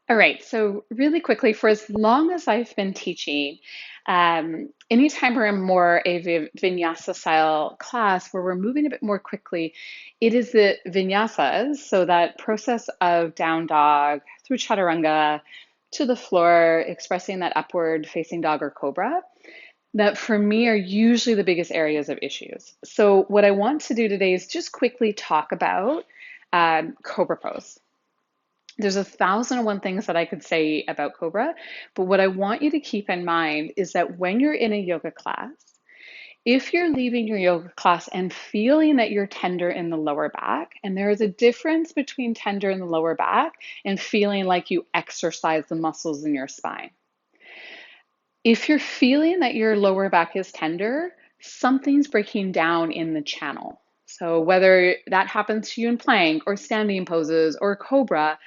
All right, so really quickly, for as long as I've been teaching, anytime we're in more a vinyasa style class where we're moving a bit more quickly, it is the vinyasas, so that process of down dog through chaturanga to the floor, expressing that upward facing dog or cobra, that for me are usually the biggest areas of issues. So, what I want to do today is just quickly talk about cobra pose. There's 1,001 things that I could say about Cobra, but what I want you to keep in mind is that when you're in a yoga class, if you're leaving your yoga class and feeling that you're tender in the lower back, and there is a difference between tender in the lower back and feeling like you exercise the muscles in your spine. If you're feeling that your lower back is tender, something's breaking down in the channel. So whether that happens to you in plank or standing poses or cobra,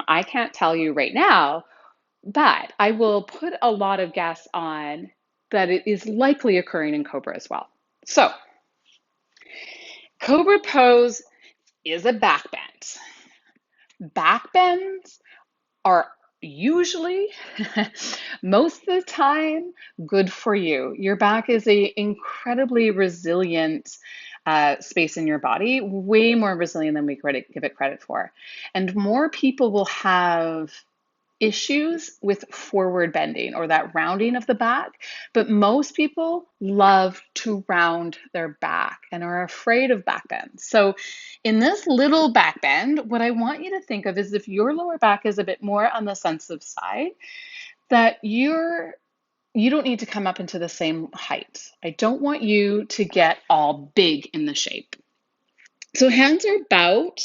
I can't tell you right now, but I will put a lot of guess on that it is likely occurring in cobra as well. So cobra pose is a back bend. Back bends are usually most of the time good for you. Your back is a incredibly resilient space in your body, way more resilient than we give it credit for. And more people will have issues with forward bending or that rounding of the back, but most people love to round their back and are afraid of back bends. So, in this little back bend, what I want you to think of is if your lower back is a bit more on the sensitive side, that you don't need to come up into the same height. I don't want you to get all big in the shape. So hands are about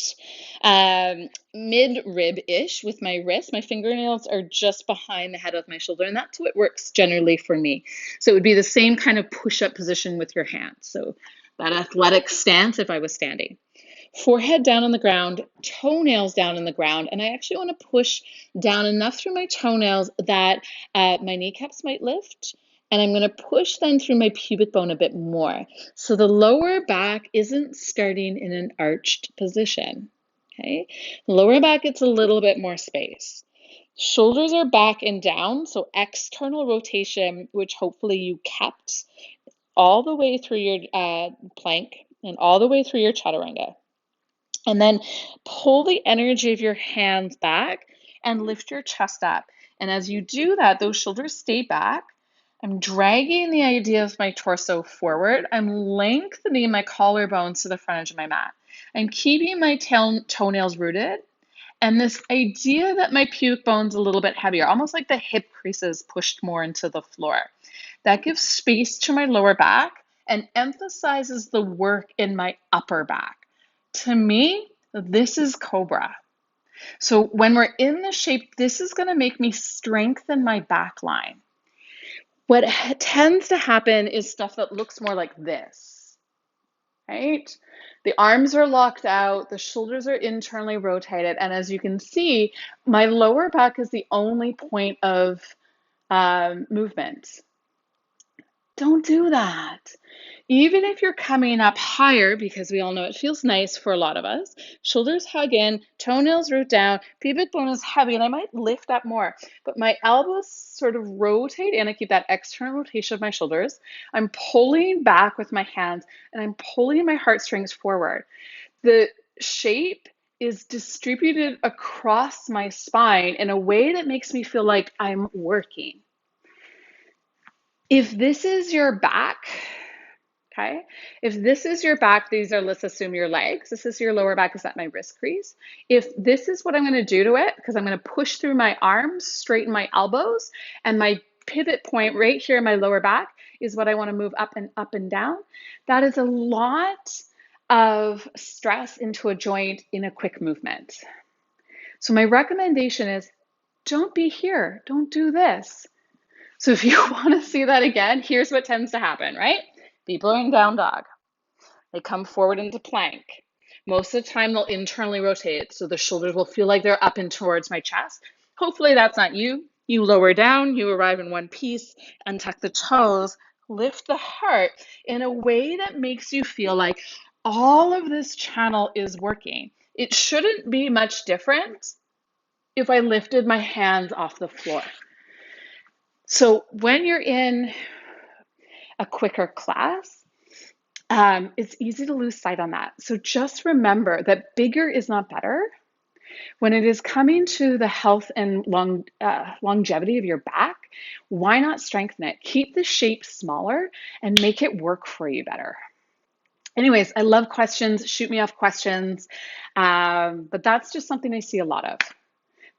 mid rib-ish with my wrist. My fingernails are just behind the head of my shoulder, and that's what works generally for me. So it would be the same kind of push-up position with your hands. So that athletic stance if I was standing. Forehead down on the ground, toenails down on the ground, and I actually want to push down enough through my toenails that my kneecaps might lift, and I'm going to push then through my pubic bone a bit more. So the lower back isn't starting in an arched position. Okay, lower back gets a little bit more space. Shoulders are back and down, so external rotation, which hopefully you kept all the way through your plank and all the way through your chaturanga. And then pull the energy of your hands back and lift your chest up. And as you do that, those shoulders stay back. I'm dragging the idea of my torso forward. I'm lengthening my collarbones to the front edge of my mat. I'm keeping my toenails rooted. And this idea that my pubic bone's a little bit heavier, almost like the hip creases pushed more into the floor. That gives space to my lower back and emphasizes the work in my upper back. To me, this is Cobra. So when we're in the shape, this is going to make me strengthen my back line. What tends to happen is stuff that looks more like this, right? The arms are locked out, the shoulders are internally rotated, and as you can see, my lower back is the only point of movement. Don't do that. Even if you're coming up higher, because we all know it feels nice for a lot of us, shoulders hug in, toenails root down, pubic bone is heavy, and I might lift up more, but my elbows sort of rotate and I keep that external rotation of my shoulders. I'm pulling back with my hands and I'm pulling my heartstrings forward. The shape is distributed across my spine in a way that makes me feel like I'm working. If this is your back, okay, if this is your back, these are, let's assume, your legs. This is your lower back, is at my wrist crease. If this is what I'm going to do to it, because I'm going to push through my arms, straighten my elbows, and my pivot point right here in my lower back is what I want to move up and down. That is a lot of stress into a joint in a quick movement. So my recommendation is don't be here. Don't do this. So if you want to see that again, here's what tends to happen, right? People are in down dog. They come forward into plank. Most of the time, they'll internally rotate, so the shoulders will feel like they're up and towards my chest. Hopefully, that's not you. You lower down, you arrive in one piece, untuck the toes, lift the heart in a way that makes you feel like all of this channel is working. It shouldn't be much different if I lifted my hands off the floor. So when you're in a quicker class, it's easy to lose sight on that. So just remember that bigger is not better. When it is coming to the health and longevity of your back, why not strengthen it? Keep the shape smaller and make it work for you better. Anyways, I love questions. Shoot me off questions. But that's just something I see a lot of.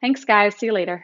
Thanks, guys. See you later.